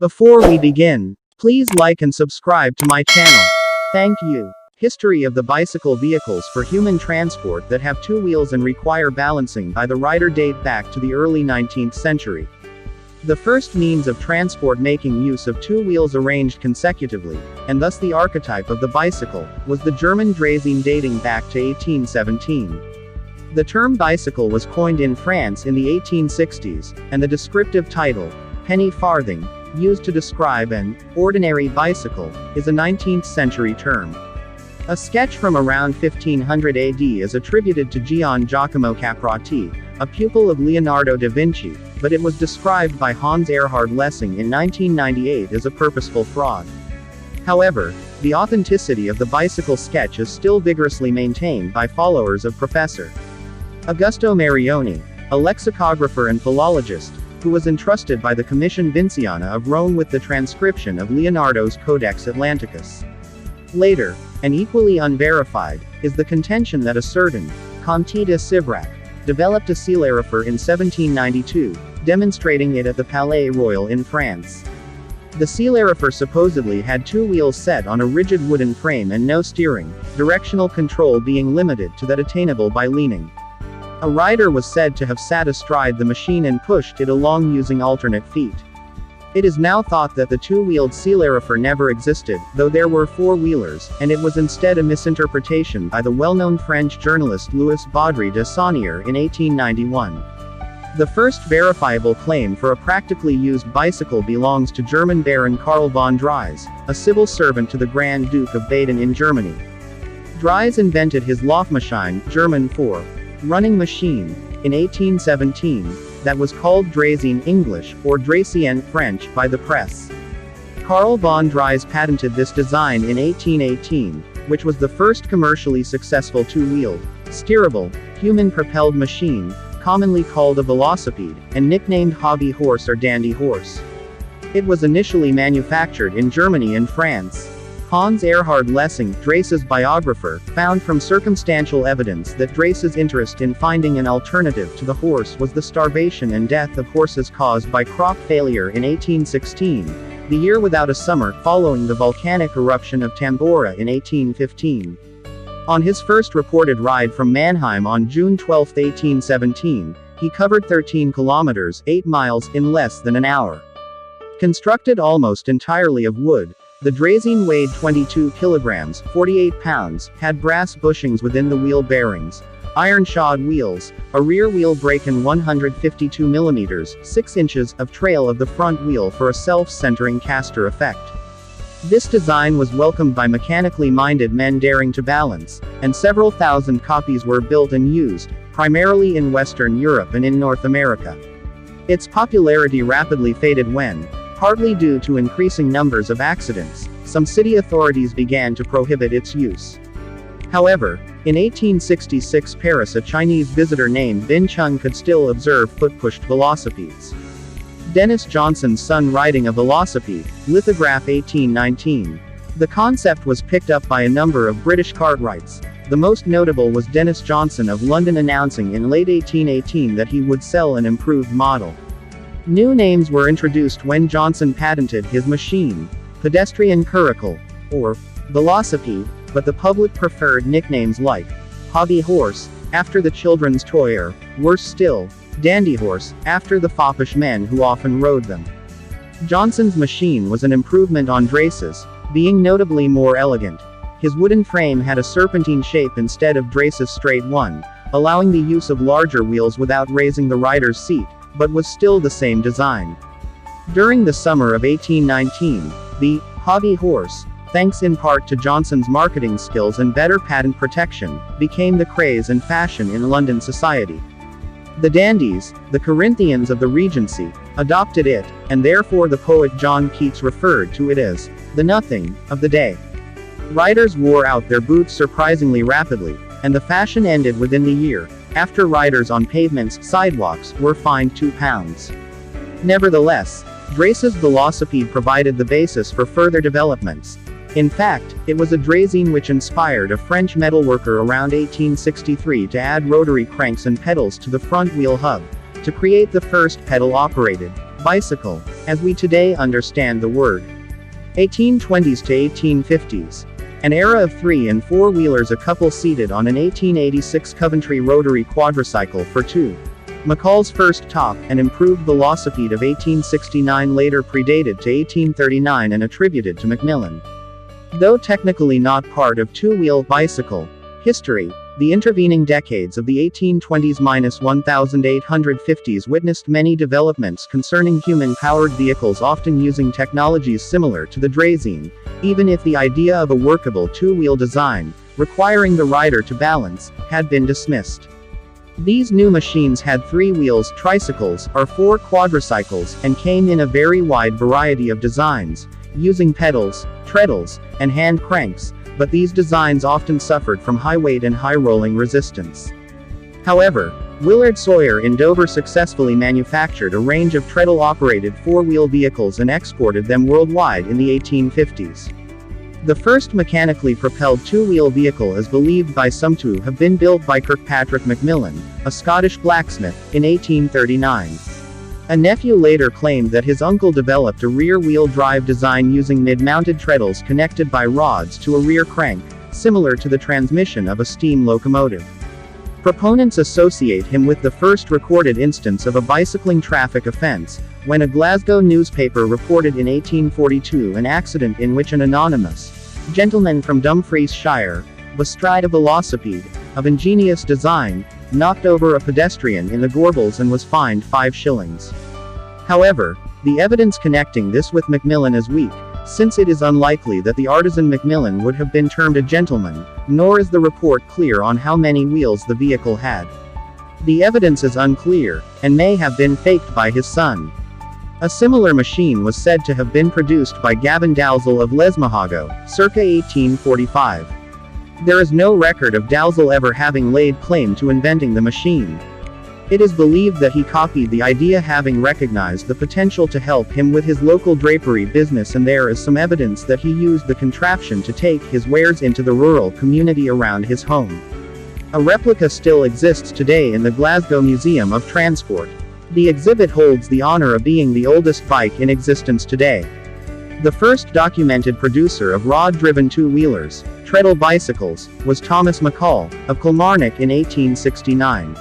Before we begin, please like and subscribe to my channel. Thank you. History of the bicycle vehicles for human transport that have two wheels and require balancing by the rider date back to the early 19th century. The first means of transport making use of two wheels arranged consecutively, and thus the archetype of the bicycle, was the German draisine dating back to 1817. The term bicycle was coined in France in the 1860s, and the descriptive title, penny farthing, used to describe an ordinary bicycle, is a 19th century term. A sketch from around 1500 AD is attributed to Gian Giacomo Caprotti, a pupil of Leonardo da Vinci, but it was described by Hans Erhard Lessing in 1998 as a purposeful fraud. However, the authenticity of the bicycle sketch is still vigorously maintained by followers of Professor Augusto Marioni, a lexicographer and philologist, who was entrusted by the Commission Vinciana of Rome with the transcription of Leonardo's Codex Atlanticus. Later, and equally unverified, is the contention that a certain Comte de Sivrac developed a coelarifer in 1792, demonstrating it at the Palais Royal in France. The coelarifer supposedly had two wheels set on a rigid wooden frame and no steering, directional control being limited to that attainable by leaning. A rider was said to have sat astride the machine and pushed it along using alternate feet. It is now thought that the two-wheeled coelarifer never existed, though there were four-wheelers, and it was instead a misinterpretation by the well-known French journalist Louis Baudry de Saunier in 1891. The first verifiable claim for a practically used bicycle belongs to German Baron Karl von Drais, a civil servant to the Grand Duke of Baden in Germany. Drais invented his Laufmaschine, German for running machine, in 1817, that was called draisine English, or draisine French, by the press. Karl von Drais patented this design in 1818, which was the first commercially successful two-wheeled, steerable, human-propelled machine, commonly called a velocipede, and nicknamed hobby horse or dandy horse. It was initially manufactured in Germany and France. Hans Erhard Lessing, Drais's biographer, found from circumstantial evidence that Drais's interest in finding an alternative to the horse was the starvation and death of horses caused by crop failure in 1816, the year without a summer, following the volcanic eruption of Tambora in 1815. On his first reported ride from Mannheim on June 12, 1817, he covered 13 kilometers, 8 miles, in less than an hour. Constructed almost entirely of wood, the draisine weighed 22 kilograms, 48 pounds, had brass bushings within the wheel bearings, iron-shod wheels, a rear wheel brake and 152 millimeters, 6 inches, of trail of the front wheel for a self-centering caster effect. This design was welcomed by mechanically minded men daring to balance, and several thousand copies were built and used, primarily in Western Europe and in North America. Its popularity rapidly faded when, partly due to increasing numbers of accidents, some city authorities began to prohibit its use. However, in 1866 Paris a Chinese visitor named Bin Chung could still observe foot-pushed velocipedes. Dennis Johnson's son riding a velocipede, lithograph 1819. The concept was picked up by a number of British cartwrights. The most notable was Dennis Johnson of London announcing in late 1818 that he would sell an improved model. New names were introduced when Johnson patented his machine, pedestrian curricle, or velocipede, but the public preferred nicknames like hobby horse, after the children's toy, or, worse still, dandy horse, after the foppish men who often rode them. Johnson's machine was an improvement on Drais's, being notably more elegant. His wooden frame had a serpentine shape instead of Drais's straight one, allowing the use of larger wheels without raising the rider's seat, but was still the same design. During the summer of 1819, the hobby horse, thanks in part to Johnson's marketing skills and better patent protection, became the craze and fashion in London society. The dandies, the Corinthians of the Regency, adopted it, and therefore the poet John Keats referred to it as the nothing of the day. Riders wore out their boots surprisingly rapidly, and the fashion ended within the year, after riders on pavements, sidewalks, were fined £2. Nevertheless, Drais's velocipede provided the basis for further developments. In fact, it was a draisine which inspired a French metalworker around 1863 to add rotary cranks and pedals to the front wheel hub, to create the first pedal-operated bicycle. as we today understand the word. 1820s to 1850s. An era of 3- and 4-wheelers, a couple seated on an 1886 Coventry rotary quadricycle for 2. McCall's first top and improved velocipede of 1869 later predated to 1839 and attributed to Macmillan. Though technically not part of two-wheel bicycle history, the intervening decades of the 1820s–1850s witnessed many developments concerning human-powered vehicles, often using technologies similar to the draisine, even if the idea of a workable two-wheel design, requiring the rider to balance, had been dismissed. These new machines had 3 wheels, tricycles, or 4 quadricycles, and came in a very wide variety of designs, using pedals, treadles, and hand cranks, but these designs often suffered from high weight and high rolling resistance. However, Willard Sawyer in Dover successfully manufactured a range of treadle-operated 4-wheel vehicles and exported them worldwide in the 1850s. The first mechanically propelled 2-wheel vehicle is believed by some to have been built by Kirkpatrick Macmillan, a Scottish blacksmith, in 1839. A nephew later claimed that his uncle developed a rear-wheel drive design using mid-mounted treadles connected by rods to a rear crank, similar to the transmission of a steam locomotive. Proponents associate him with the first recorded instance of a bicycling traffic offense, when a Glasgow newspaper reported in 1842 an accident in which an anonymous gentleman from Dumfries Shire, bestride a velocipede, of ingenious design, knocked over a pedestrian in the Gorbals and was fined 5 shillings. However, the evidence connecting this with Macmillan is weak, since it is unlikely that the artisan Macmillan would have been termed a gentleman, nor is the report clear on how many wheels the vehicle had. The evidence is unclear, and may have been faked by his son. A similar machine was said to have been produced by Gavin Dalzell of Lesmahago, circa 1845. There is no record of Dalzell ever having laid claim to inventing the machine. It is believed that he copied the idea, having recognized the potential to help him with his local drapery business, and there is some evidence that he used the contraption to take his wares into the rural community around his home. A replica still exists today in the Glasgow Museum of Transport. The exhibit holds the honor of being the oldest bike in existence today. The first documented producer of rod-driven 2-wheelers, treadle bicycles, was Thomas McCall, of Kilmarnock in 1869.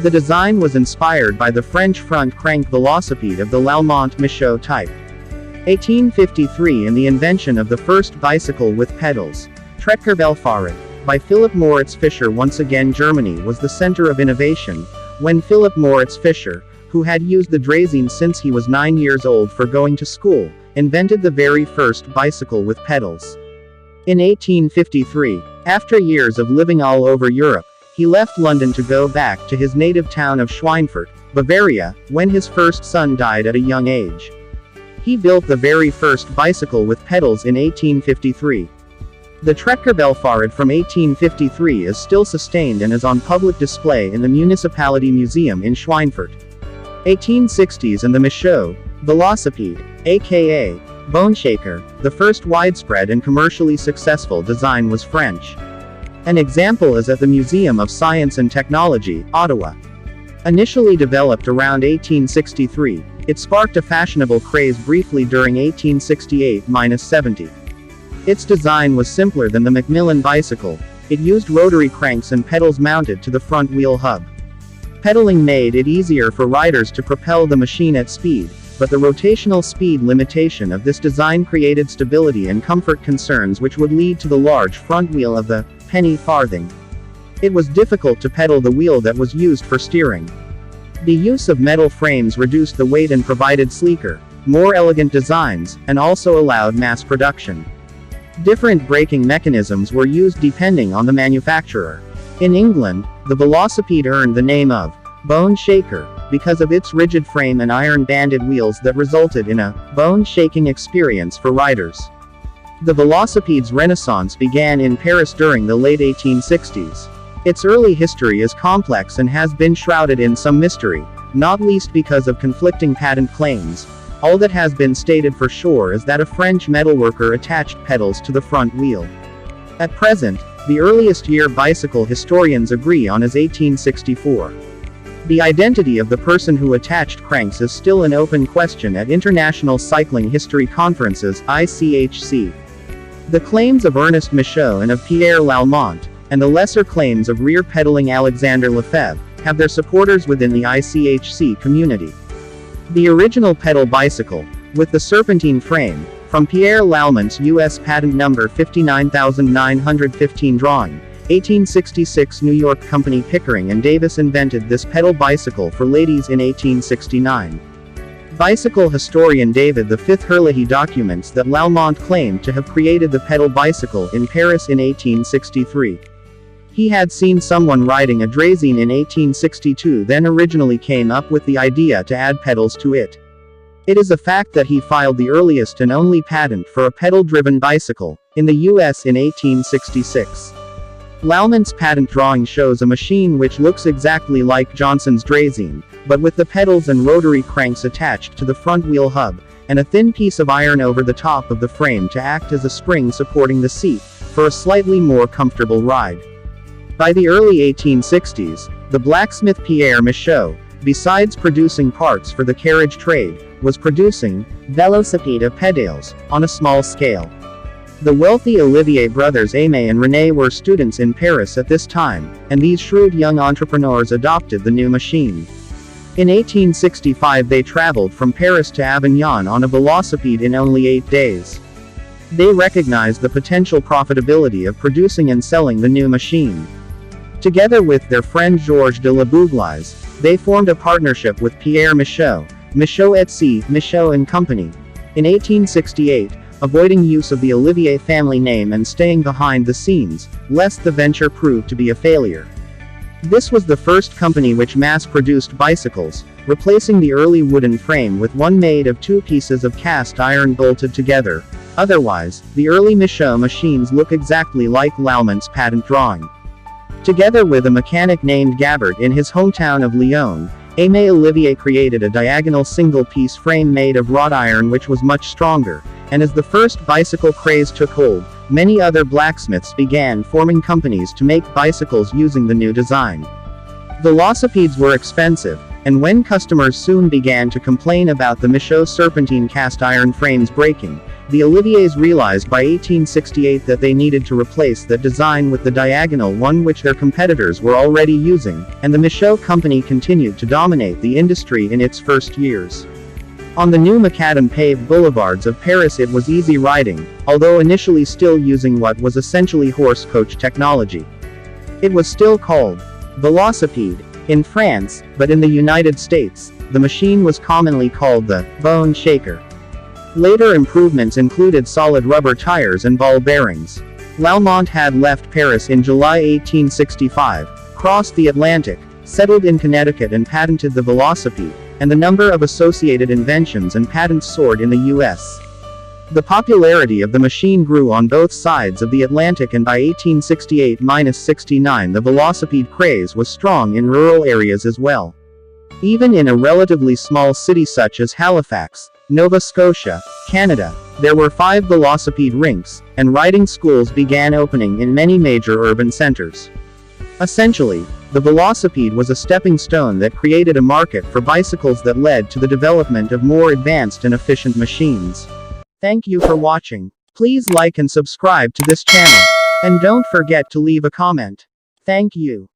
The design was inspired by the French front crank velocipede of the Lallemant-Michaud type. 1853 and the invention of the first bicycle with pedals, Trekkarbelfahrrad, by Philip Moritz Fischer. Once again, Germany was the center of innovation, when Philip Moritz Fischer, who had used the draisine since he was 9 years old for going to school, invented the very first bicycle with pedals. In 1853, after years of living all over Europe, he left London to go back to his native town of Schweinfurt, Bavaria, when his first son died at a young age. He built the very first bicycle with pedals in 1853. The Trekkarbelfahrrad from 1853 is still sustained and is on public display in the Municipality Museum in Schweinfurt. 1860s and the Michaud velocipede, aka boneshaker, the first widespread and commercially successful design, was French. An example is at the Museum of Science and Technology, Ottawa. Initially developed around 1863, it sparked a fashionable craze briefly during 1868–70. Its design was simpler than the Macmillan bicycle. It used rotary cranks and pedals mounted to the front wheel hub. Pedaling made it easier for riders to propel the machine at speed, but the rotational speed limitation of this design created stability and comfort concerns, which would lead to the large front wheel of the penny farthing. It was difficult to pedal the wheel that was used for steering. The use of metal frames reduced the weight and provided sleeker, more elegant designs, and also allowed mass production. Different braking mechanisms were used depending on the manufacturer. In England, the velocipede earned the name of boneshaker because of its rigid frame and iron-banded wheels that resulted in a bone-shaking experience for riders. The velocipede's renaissance began in Paris during the late 1860s. Its early history is complex and has been shrouded in some mystery, not least because of conflicting patent claims. All that has been stated for sure is that a French metalworker attached pedals to the front wheel. At present, the earliest year bicycle historians agree on is 1864. The identity of the person who attached cranks is still an open question at International Cycling History Conferences, ICHC. The claims of Ernest Michaud and of Pierre Lallement, and the lesser claims of rear-pedaling Alexandre Lefebvre, have their supporters within the ICHC community. The original pedal bicycle, with the serpentine frame, from Pierre Lallement's U.S. patent number 59915 drawing, 1866 New York company Pickering and Davis invented this pedal bicycle for ladies in 1869. Bicycle historian David V. Herlihy documents that Lallement claimed to have created the pedal bicycle in Paris in 1863. He had seen someone riding a draisine in 1862, then originally came up with the idea to add pedals to it. It is a fact that he filed the earliest and only patent for a pedal-driven bicycle, in the US in 1866. Lallement's patent drawing shows a machine which looks exactly like Johnson's draisine, but with the pedals and rotary cranks attached to the front wheel hub, and a thin piece of iron over the top of the frame to act as a spring supporting the seat, for a slightly more comfortable ride. By the early 1860s, the blacksmith Pierre Michaud, besides producing parts for the carriage trade, was producing velocipede pedals on a small scale. The wealthy Olivier brothers Aimé and René were students in Paris at this time, and these shrewd young entrepreneurs adopted the new machine. In 1865 they traveled from Paris to Avignon on a velocipede in only 8 days. They recognized the potential profitability of producing and selling the new machine. Together with their friend Georges de la Bouglaise, they formed a partnership with Pierre Michaud, Michaud et Cie, Michaud and Company. In 1868, avoiding use of the Olivier family name and staying behind the scenes, lest the venture prove to be a failure. This was the first company which mass-produced bicycles, replacing the early wooden frame with one made of 2 pieces of cast iron bolted together. Otherwise, the early Michaud machines look exactly like Lallement's patent drawing. Together with a mechanic named Gabert in his hometown of Lyon, Aimé Olivier created a diagonal single-piece frame made of wrought iron which was much stronger, and as the first bicycle craze took hold, many other blacksmiths began forming companies to make bicycles using the new design. Velocipedes were expensive, and when customers soon began to complain about the Michaud serpentine cast iron frames breaking, the Oliviers realized by 1868 that they needed to replace that design with the diagonal one which their competitors were already using, and the Michaud company continued to dominate the industry in its first years. On the new macadam-paved boulevards of Paris it was easy riding, although initially still using what was essentially horse coach technology. It was still called velocipede in France, but in the United States, the machine was commonly called the boneshaker. Later improvements included solid rubber tires and ball bearings. Lallement had left Paris in July 1865, crossed the Atlantic, settled in Connecticut and patented the velocipede, and the number of associated inventions and patents soared in the U.S. The popularity of the machine grew on both sides of the Atlantic, and by 1868-69 the velocipede craze was strong in rural areas as well. Even in a relatively small city such as Halifax, Nova Scotia, Canada, there were 5 velocipede rinks, and riding schools began opening in many major urban centers. Essentially, the velocipede was a stepping stone that created a market for bicycles that led to the development of more advanced and efficient machines. Thank you for watching. Please like and subscribe to this channel. And don't forget to leave a comment. Thank you.